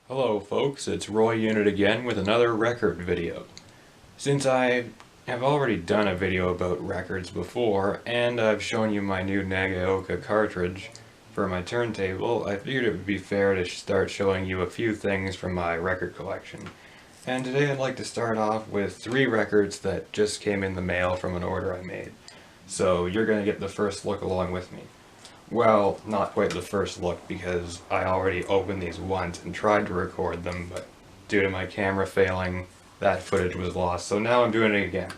Hello folks, it's Roy Unit again with another record video. Since I have already done a video about records before, and I've shown you my new Nagaoka cartridge for my turntable, I figured it would be fair to start showing you a few things from my record collection. And today I'd like to start off with 3 records that just came in the mail from an order I made. So you're going to get the first look along with me. Well, not quite the first look, because I already opened these once and tried to record them, but due to my camera failing, that footage was lost, so now I'm doing it again.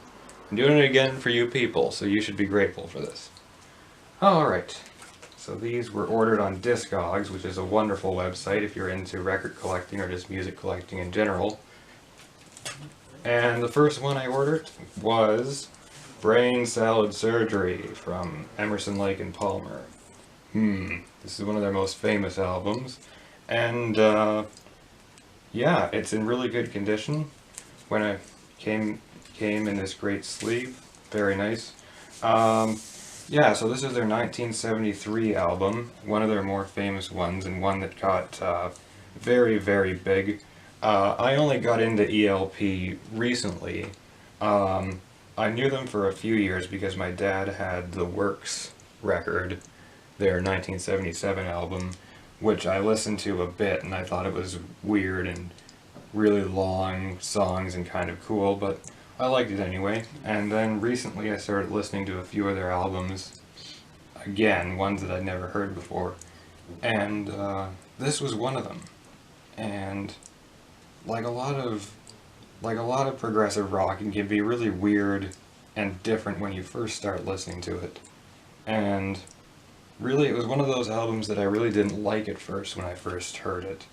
I'm doing it again for you people, so you should be grateful for this. Alright, so these were ordered on Discogs, which is a wonderful website if you're into record collecting or just music collecting in general. And the first one I ordered was Brain Salad Surgery from Emerson, Lake and Palmer. This is one of their most famous albums, and yeah, it's in really good condition. When I came in this great sleeve, very nice. Yeah, so this is their 1973 album, one of their more famous ones, and one that got very, very big. I only got into ELP recently. I knew them for a few years because my dad had the Works record, their 1977 album, which I listened to a bit, and I thought it was weird and really long songs and kind of cool, but I liked it anyway. And then recently I started listening to a few of their albums, again, ones that I'd never heard before, and this was one of them. And like a lot of progressive rock, it can be really weird and different when you first start listening to it. And really, it was one of those albums that I really didn't like at first when I first heard it.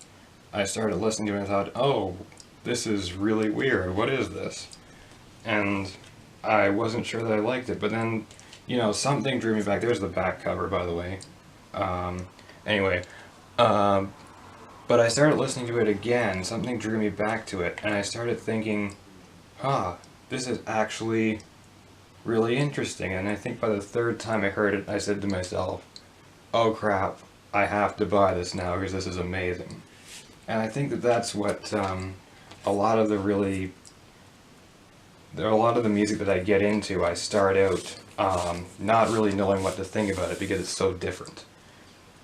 I started listening to it and I thought, oh, this is really weird, what is this? And I wasn't sure that I liked it, but then, you know, something drew me back. There's the back cover, by the way. Anyway, but I started listening to it again, something drew me back to it, and I started thinking, this is actually really interesting. And I think by the third time I heard it, I said to myself, oh crap, I have to buy this now because this is amazing. And I think that that's what a lot of the music that I get into, I start out not really knowing what to think about it because it's so different.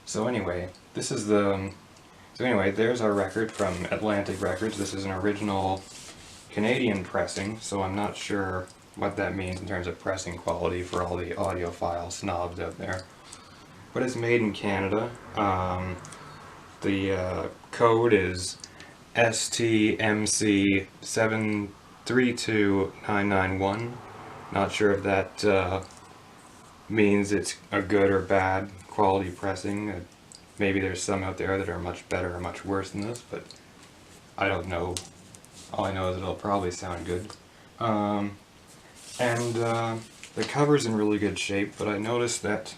So anyway, there's our record from Atlantic Records. This is an original Canadian pressing, so I'm not sure what that means in terms of pressing quality for all the audiophile snobs out there. But it's made in Canada. The code is STMC732991. Not sure if that means it's a good or bad quality pressing. Maybe there's some out there that are much better or much worse than this, but I don't know. All I know is it'll probably sound good. The cover's in really good shape, but I noticed that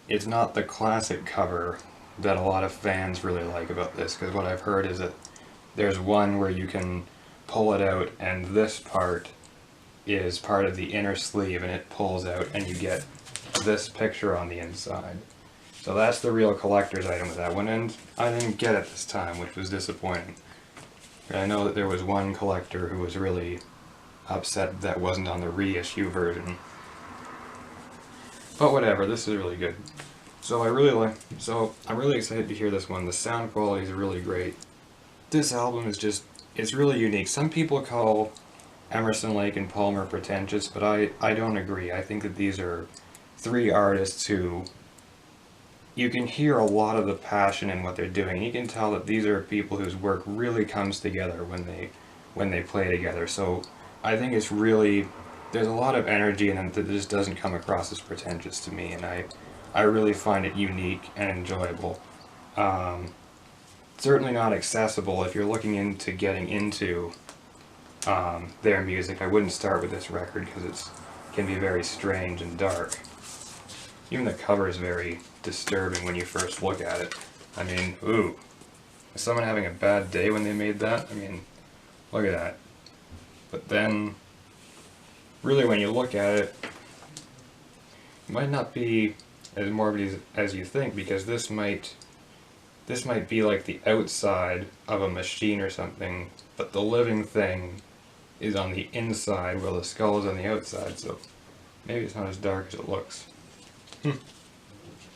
it's not the classic cover that a lot of fans really like about this, because what I've heard is that there's one where you can pull it out and this part is part of the inner sleeve and it pulls out and you get this picture on the inside. So that's the real collector's item with that one, and I didn't get it this time, which was disappointing. And I know that there was one collector who was really upset that wasn't on the reissue version. But whatever, this is really good. So I'm really excited to hear this one. The sound quality is really great. This album is it's really unique. Some people call Emerson, Lake and Palmer pretentious, but I don't agree. I think that these are 3 artists who, you can hear a lot of the passion in what they're doing. You can tell that these are people whose work really comes together when they play together. So I think it's really, there's a lot of energy in it that just doesn't come across as pretentious to me, and I really find it unique and enjoyable. Certainly not accessible if you're looking into getting into their music. I wouldn't start with this record because it can be very strange and dark. Even the cover is very disturbing when you first look at it. I mean, ooh. Is someone having a bad day when they made that? I mean, look at that. But then, really when you look at it, it might not be as morbid as you think, because this might this might be like the outside of a machine or something, but the living thing is on the inside while the skull is on the outside, so maybe it's not as dark as it looks.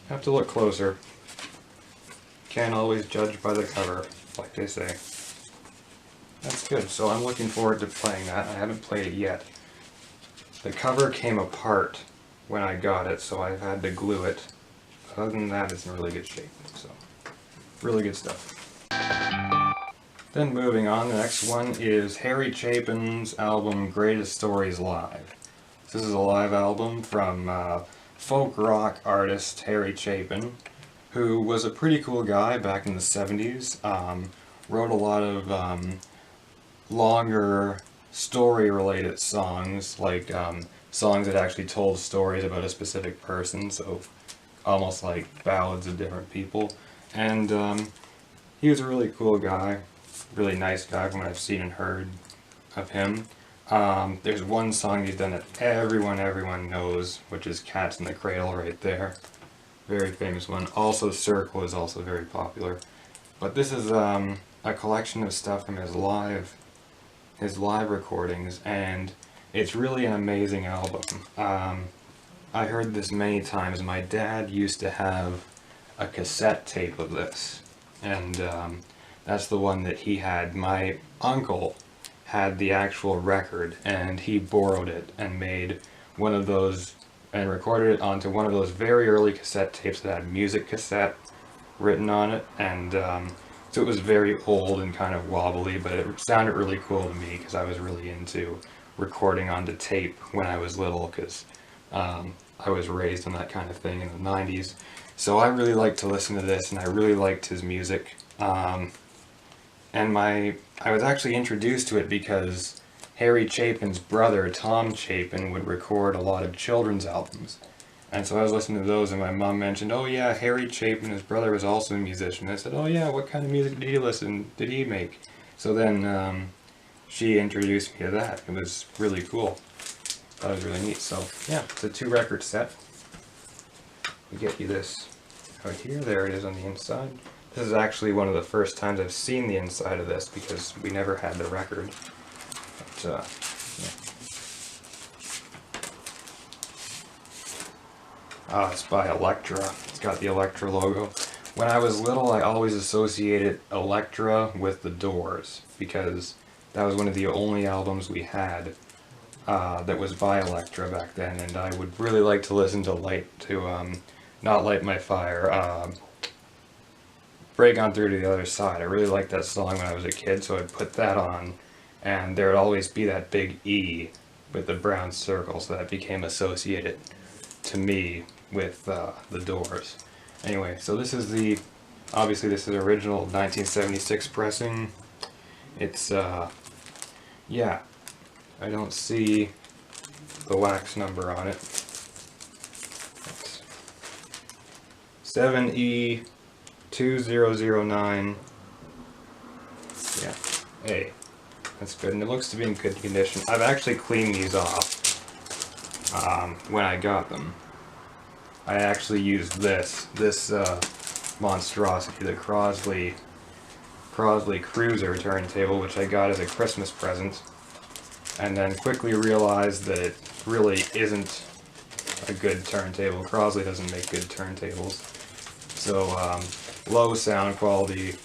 Have to look closer. Can't always judge by the cover, like they say. That's good, so I'm looking forward to playing that. I haven't played it yet. The cover came apart when I got it, so I've had to glue it. Other than that, it's in really good shape, so really good stuff. Then moving on, the next one is Harry Chapin's album Greatest Stories Live. This is a live album from folk rock artist Harry Chapin, who was a pretty cool guy back in the 70s. Wrote a lot of longer story-related songs, like songs that actually told stories about a specific person, so almost like ballads of different people. And he was a really cool guy, really nice guy from what I've seen and heard of him. There's one song he's done that everyone knows, which is Cats in the Cradle right there. Very famous one. Also Circle is also very popular. But this is a collection of stuff from his live recordings, and it's really an amazing album. I heard this many times. My dad used to have a cassette tape of this, and that's the one that he had. My uncle had the actual record, and he borrowed it and made one of those and recorded it onto one of those very early cassette tapes that had music cassette written on it, and so it was very old and kind of wobbly, but it sounded really cool to me because I was really into recording onto tape when I was little, because I was raised on that kind of thing in the 90s. So I really liked to listen to this, and I really liked his music. And I was actually introduced to it because Harry Chapin's brother, Tom Chapin, would record a lot of children's albums. And so I was listening to those, and my mom mentioned, oh yeah, Harry Chapin, his brother, was also a musician. I said, oh yeah, what kind of music did he make? So then she introduced me to that. It was really cool. That was really neat. So yeah, it's a 2-record set. We get you this out here. There it is on the inside. This is actually one of the first times I've seen the inside of this because we never had the record. But, yeah. It's by Elektra. It's got the Elektra logo. When I was little, I always associated Elektra with the Doors because that was one of the only albums we had that was by Elektra back then, and I would really like to listen to Not Light My Fire, Break On Through to the Other Side. I really liked that song when I was a kid, so I'd put that on, and there would always be that big E with the brown circle, so that became associated to me with the Doors. Anyway, so this is obviously this is original 1976 pressing. It's, yeah, I don't see the wax number on it. It's 7E2009. Yeah, A. That's good, and it looks to be in good condition. I've actually cleaned these off when I got them. I actually used this monstrosity, the Crosley Cruiser turntable, which I got as a Christmas present, and then quickly realized that it really isn't a good turntable. Crosley doesn't make good turntables. So low sound quality,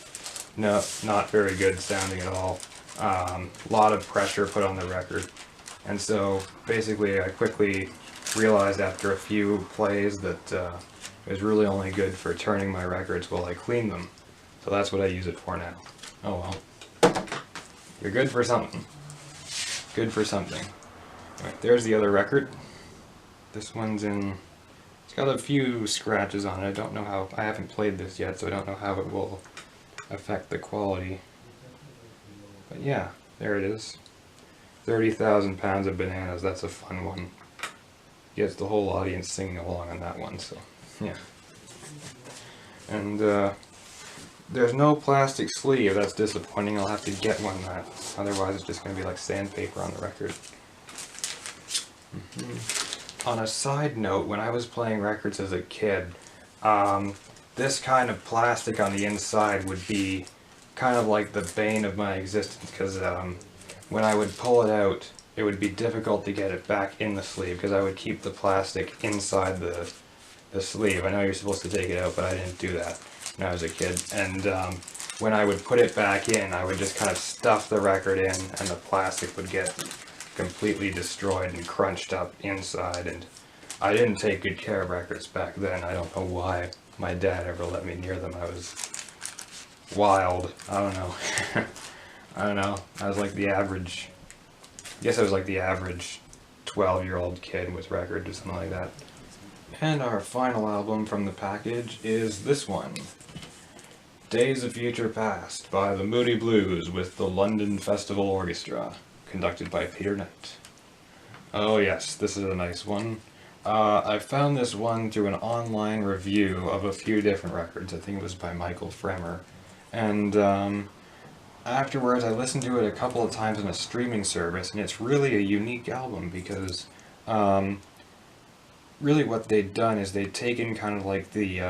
no, not very good sounding at all. A lot of pressure put on the record, and so basically I quickly realized after a few plays that it was really only good for turning my records while I clean them. So that's what I use it for now. Oh well. You're good for something. Good for something. Alright, there's the other record. This one's in... It's got a few scratches on it. I don't know how... I haven't played this yet, so I don't know how it will affect the quality. But yeah, there it is. 30,000 Pounds of Bananas. That's a fun one. Gets the whole audience singing along on that one, so yeah. And there's no plastic sleeve. That's disappointing. I'll have to get one that. Otherwise it's just going to be like sandpaper on the record. On a side note, when I was playing records as a kid, there this kind of plastic on the inside would be kind of like the bane of my existence, because when I would pull it out, it would be difficult to get it back in the sleeve, because I would keep the plastic inside the sleeve. I know you're supposed to take it out, but I didn't do that when I was a kid. And when I would put it back in, I would just kind of stuff the record in, and the plastic would get completely destroyed and crunched up inside. And I didn't take good care of records back then. I don't know why my dad ever let me near them. I was wild. I don't know. I don't know. I was like the average, I guess I was like the average 12-year-old kid with records or something like that. And our final album from the package is this one, Days of Future Past by the Moody Blues with the London Festival Orchestra, conducted by Peter Knight. Oh yes, this is a nice one. I found this one through an online review of a few different records. I think it was by Michael Fremer. And afterwards I listened to it a couple of times on a streaming service, and it's really a unique album because really what they'd done is they'd taken kind of like the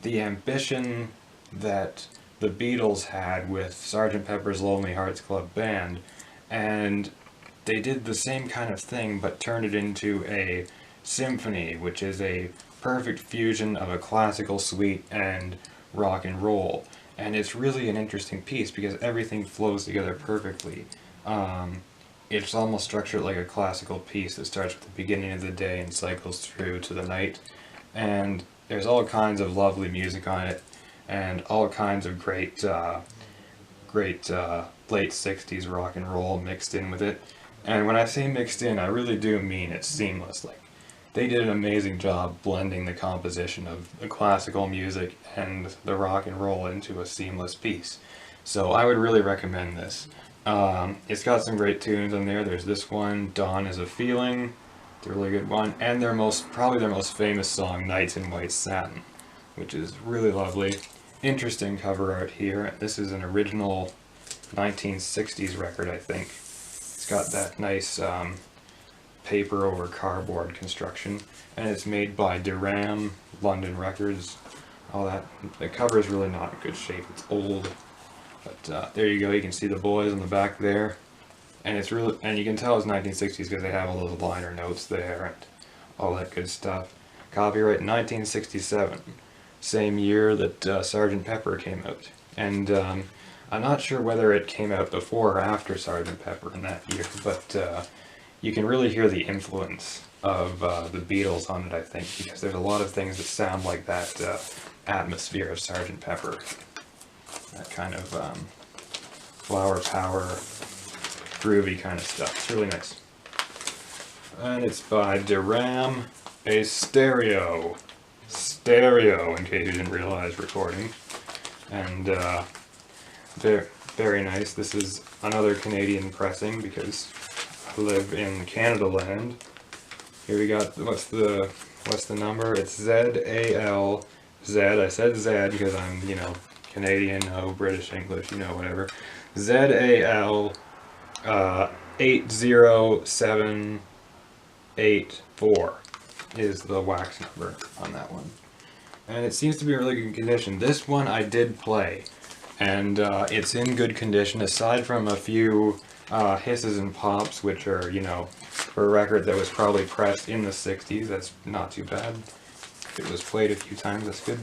ambition that the Beatles had with Sgt. Pepper's Lonely Hearts Club Band, and they did the same kind of thing but turned it into a symphony, which is a perfect fusion of a classical suite and rock and roll. And it's really an interesting piece because everything flows together perfectly. It's almost structured like a classical piece that starts with the beginning of the day and cycles through to the night. And there's all kinds of lovely music on it, and all kinds of great late 60s rock and roll mixed in with it. And when I say mixed in, I really do mean it's seamless. Like, they did an amazing job blending the composition of the classical music and the rock and roll into a seamless piece. So I would really recommend this. It's got some great tunes on there. There's this one, Dawn is a Feeling. It's a really good one. And probably their most famous song, Nights in White Satin, which is really lovely. Interesting cover art here. This is an original 1960s record, I think. It's got that nice paper over cardboard construction, and it's made by Duram, London Records, all that. The cover is really not in good shape. It's old. But there you go, you can see the boys on the back there, and it's really, and you can tell it's 1960s because they have all those liner notes there and all that good stuff. Copyright 1967, same year that Sgt. Pepper came out, and I'm not sure whether it came out before or after Sgt. Pepper in that year, but you can really hear the influence of the Beatles on it, I think, because there's a lot of things that sound like that atmosphere of Sgt. Pepper. That kind of flower power, groovy kind of stuff. It's really nice. And it's by Duram, a stereo. Stereo, in case you didn't realize, recording. And very nice. This is another Canadian pressing because I live in Canada land. Here we got, what's the number? It's Z-A-L-Z. I said Z because I'm, you know, Canadian, no British English, you know, whatever. ZAL 80784 is the wax number on that one. And it seems to be in really good condition. This one I did play, and it's in good condition, aside from a few hisses and pops, which are, you know, for a record that was probably pressed in the 60s, that's not too bad. If it was played a few times, that's good.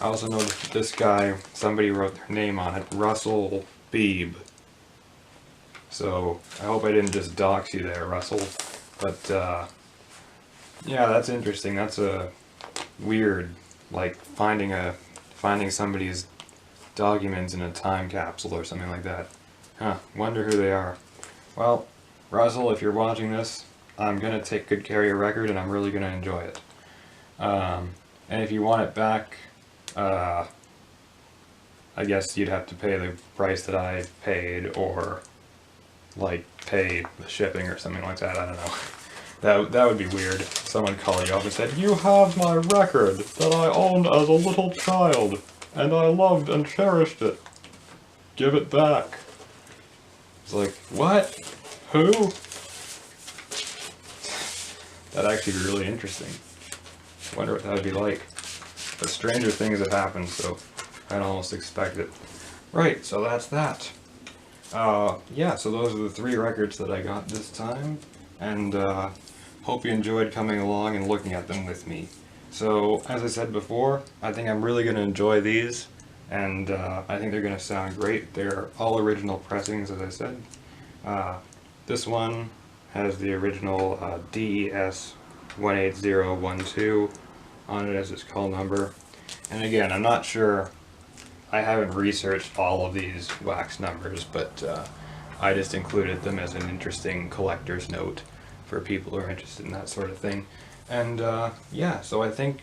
I also noticed that this guy, somebody wrote their name on it, Russell Beebe. So, I hope I didn't just dox you there, Russell. But, yeah, that's interesting. That's a weird, like, finding somebody's documents in a time capsule or something like that. Huh, wonder who they are. Well, Russell, if you're watching this, I'm gonna take good care of your record and I'm really gonna enjoy it. And if you want it back, I guess you'd have to pay the price that I paid, or like pay the shipping or something like that. I don't know. That would be weird. Someone called you up and said, "You have my record that I owned as a little child, and I loved and cherished it. Give it back." It's like, what? Who? That'd actually be really interesting. Wonder what that would be like. But stranger things have happened, so I'd almost expect it. Right, so that's that. Yeah, so those are the 3 records that I got this time, and hope you enjoyed coming along and looking at them with me. So, as I said before, I think I'm really going to enjoy these, and I think they're going to sound great. They're all original pressings, as I said. This one has the original DES 18012 on it as its call number. And again, I'm not sure, I haven't researched all of these wax numbers, but I just included them as an interesting collector's note for people who are interested in that sort of thing. And yeah, so I think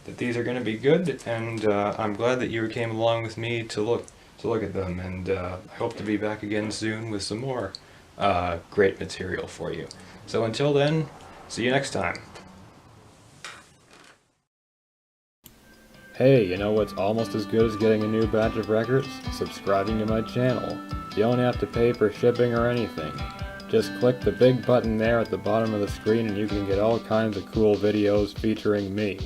that these are going to be good, and I'm glad that you came along with me to look at them, and I hope to be back again soon with some more great material for you. So until then, see you next time. Hey, you know what's almost as good as getting a new batch of records? Subscribing to my channel. You don't have to pay for shipping or anything. Just click the big button there at the bottom of the screen and you can get all kinds of cool videos featuring me.